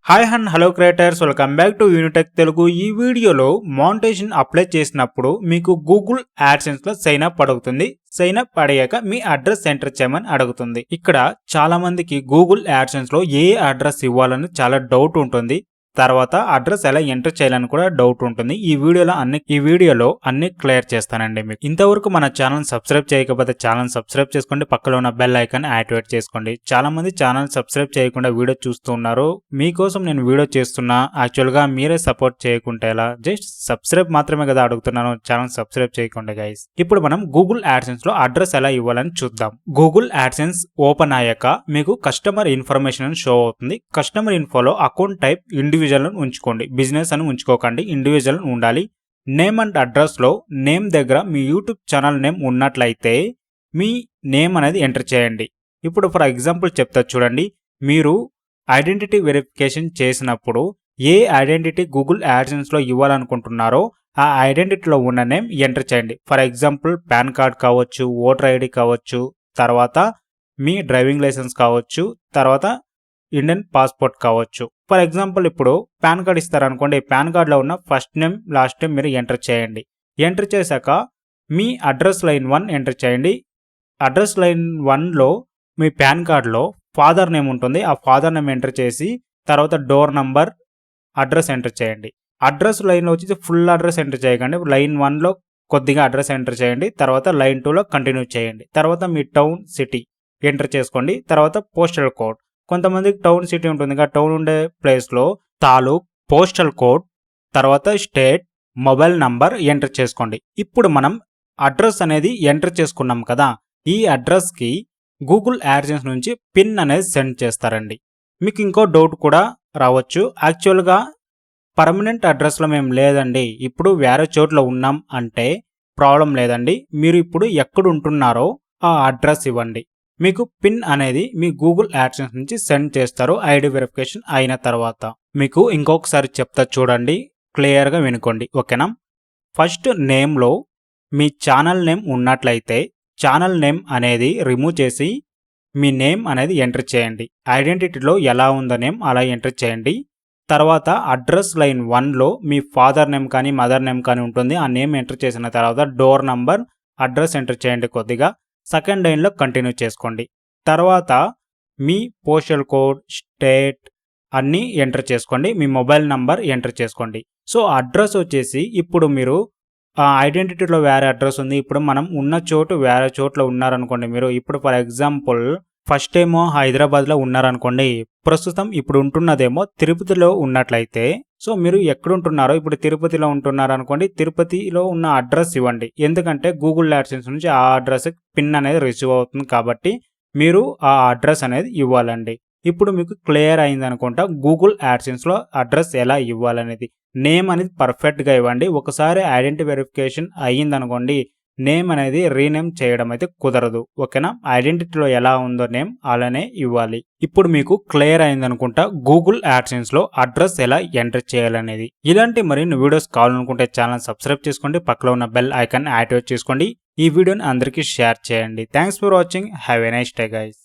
Hi and hello creators, welcome back to Unitech Telugu. ఈ వీడియోలో monetisation apply చేసినప్పుడు మీకు గూగుల్ యాడ్సెన్స్ లో సైన్ అప్ అడుగుతుంది. సైన్ అప్ అడిగాక మీ అడ్రస్ ఎంటర్ చేయమని అడుగుతుంది. ఇక్కడ చాలా మందికి గూగుల్ యాడ్సెన్స్ లో ఏ అడ్రస్ ఇవ్వాలని చాలా డౌట్ ఉంటుంది. తర్వాత అడ్రస్ ఎలా ఎంటర్ చేయాలని కూడా డౌట్ ఉంటుంది. ఈ వీడియోలో అన్ని క్లియర్ చేస్తానండి. మీకు ఇంతవరకు మన ఛానల్ సబ్స్క్రైబ్ చేయకపోతే ఛానల్ సబ్స్క్రైబ్ చేసుకోండి, పక్కలో ఉన్న బెల్ ఐకాన్ యాక్టివేట్ చేసుకోండి. చాలా మంది ఛానల్ సబ్స్క్రైబ్ చేయకుండా వీడియో చూస్తున్నారు. మీకోసం నేను వీడియో చేస్తున్నా. యాక్చువల్ గా మీరే సపోర్ట్ చేయకుంటే ఎలా? జస్ట్ సబ్స్క్రైబ్ మాత్రమే కదా అడుగుతున్నాను, ఛానల్ సబ్స్క్రైబ్ చేయకుండా గైస్. ఇప్పుడు మనం గూగుల్ యాడ్సెన్స్ లో అడ్రస్ ఎలా ఇవ్వాలని చూద్దాం. గూగుల్ యాడ్సెన్స్ ఓపెన్ అయ్యాక మీకు కస్టమర్ ఇన్ఫర్మేషన్ అని షో అవుతుంది. కస్టమర్ ఇన్ఫోలో అకౌంట్ టైప్ ఇండివిజువల్ ఉంచుకోండి, బిజినెస్ అని ఉంచుకోకండి, ఇండివిజువల్ ఉండాలి. నేమ్ అండ్ అడ్రస్ లో నేమ్ దగ్గర మీ యూట్యూబ్ ఛానల్ నేమ్ ఉన్నట్లయితే మీ నేమ్ అనేది ఎంటర్ చేయండి. ఇప్పుడు ఫర్ ఎగ్జాంపుల్ చెప్తా చూడండి. మీరు ఐడెంటిటీ వెరిఫికేషన్ చేసినప్పుడు ఏ ఐడెంటిటీ గూగుల్ యాడ్సెన్స్ లో ఇవ్వాలనుకుంటున్నారో ఆ ఐడెంటిటీలో ఉన్న నేమ్ ఎంటర్ చేయండి. ఫర్ ఎగ్జాంపుల్ పాన్ కార్డ్ కావచ్చు, ఓటర్ ఐడి కావచ్చు, తర్వాత మీ డ్రైవింగ్ లైసెన్స్ కావచ్చు, తర్వాత ఇండియన్ పాస్పోర్ట్ కావచ్చు. ఫర్ ఎగ్జాంపుల్ ఇప్పుడు పాన్ కార్డ్ ఇస్తారనుకోండి, పాన్ కార్డ్లో ఉన్న ఫస్ట్ నేమ్ లాస్ట్ నేమ్ మీరు ఎంటర్ చేయండి. ఎంటర్ చేశాక మీ అడ్రస్ లైన్ 1 ఎంటర్ చేయండి. అడ్రస్ లైన్ 1లో మీ పాన్ కార్డ్లో ఫాదర్ నేమ్ ఉంటుంది. ఆ ఫాదర్ నేమ్ ఎంటర్ చేసి తర్వాత డోర్ నంబర్, అడ్రస్ ఎంటర్ చేయండి. అడ్రస్ లైన్లో వచ్చి ఫుల్ అడ్రస్ ఎంటర్ చేయకండి. లైన్ 1లో కొద్దిగా అడ్రస్ ఎంటర్ చేయండి. తర్వాత లైన్ 2లో కంటిన్యూ చేయండి. తర్వాత మీ టౌన్, సిటీ ఎంటర్ చేసుకోండి. తర్వాత పోస్టల్ కోడ్. కొంతమందికి టౌన్, సిటీ ఉంటుంది కదా, టౌన్ ఉండే ప్లేస్లో తాలూక్, పోస్టల్ కోడ్, తర్వాత స్టేట్, మొబైల్ నంబర్ ఎంటర్ చేసుకోండి. ఇప్పుడు మనం అడ్రస్ అనేది ఎంటర్ చేసుకున్నాం కదా, ఈ అడ్రస్కి గూగుల్ యాడ్సెన్స్ నుంచి పిన్ అనేది సెండ్ చేస్తారండి. మీకు ఇంకో డౌట్ కూడా రావచ్చు. యాక్చువల్గా పర్మనెంట్ అడ్రస్లో మేము లేదండి, ఇప్పుడు వేరే చోట్ల ఉన్నాం అంటే ప్రాబ్లం లేదండి. మీరు ఇప్పుడు ఎక్కడ ఉంటున్నారో ఆ అడ్రస్ ఇవ్వండి. మీకు పిన్ అనేది మీ గూగుల్ యాడ్సెన్స్ నుంచి సెండ్ చేస్తారు ఐడి వెరిఫికేషన్ అయిన తర్వాత. మీకు ఇంకొకసారి చెప్తా చూడండి, క్లియర్గా వినుకోండి, ఓకేనా? ఫస్ట్ నేమ్లో మీ ఛానల్ నేమ్ ఉన్నట్లయితే ఛానల్ నేమ్ అనేది రిమూవ్ చేసి మీ నేమ్ అనేది ఎంటర్ చేయండి. ఐడెంటిటీలో ఎలా ఉందో నేమ్ అలా ఎంటర్ చేయండి. తర్వాత అడ్రస్ లైన్ 1లో మీ ఫాదర్ నేమ్ కానీ మదర్ నేమ్ కానీ ఉంటుంది. ఆ నేమ్ ఎంటర్ చేసిన తర్వాత డోర్ నంబర్, అడ్రస్ ఎంటర్ చేయండి కొద్దిగా. సెకండ్ లైన్లో కంటిన్యూ చేసుకోండి. తర్వాత మీ పోస్టల్ కోడ్, స్టేట్ అన్నీ ఎంటర్ చేసుకోండి. మీ మొబైల్ నంబర్ ఎంటర్ చేసుకోండి. సో అడ్రస్ వచ్చేసి ఇప్పుడు మీరు ఐడెంటిటీలో వేరే అడ్రస్ ఉంది, ఇప్పుడు మనం ఉన్న చోటు వేరే చోట్ల ఉన్నారనుకోండి. మీరు ఇప్పుడు ఫర్ ఎగ్జాంపుల్ ఫస్ట్ ఏమో హైదరాబాద్లో ఉన్నారనుకోండి, ప్రస్తుతం ఇప్పుడు ఉంటున్నదేమో తిరుపతిలో ఉన్నట్లయితే, సో మీరు ఎక్కడుంటున్నారో ఇప్పుడు తిరుపతిలో ఉంటున్నారనుకోండి, తిరుపతిలో ఉన్న అడ్రస్ ఇవ్వండి. ఎందుకంటే గూగుల్ యాడ్సెన్స్ నుంచి ఆ అడ్రస్ పిన్ అనేది రిసీవ్ అవుతుంది కాబట్టి మీరు ఆ అడ్రస్ అనేది ఇవ్వాలండి. ఇప్పుడు మీకు క్లియర్ అయింది అనుకుంటా గూగుల్ యాడ్సెన్స్లో అడ్రస్ ఎలా ఇవ్వాలనేది. నేమ్ అనేది పర్ఫెక్ట్గా ఇవ్వండి. ఒకసారి ఐడెంటిటీ వెరిఫికేషన్ అయ్యిందనుకోండి, నేమ్ అనేది రీనేమ్ చేయడం అయితే కుదరదు, ఓకేనా? ఐడెంటిటీలో ఎలా ఉందో నేమ్ అలానే ఇవ్వాలి. ఇప్పుడు మీకు క్లియర్ అయిందనుకుంటా గూగుల్ యాడ్సెన్స్ లో అడ్రస్ ఎలా ఎంటర్ చేయాలనేది. ఇలాంటి మరిన్ని వీడియోస్ కావాలనుకుంటే ఛానల్ సబ్స్క్రైబ్ చేసుకోండి, పక్కలో ఉన్న బెల్ ఐకాన్ యాక్టివేట్ చేసుకోండి. ఈ వీడియోని అందరికీ షేర్ చేయండి. Thanks for watching. Have a nice day guys.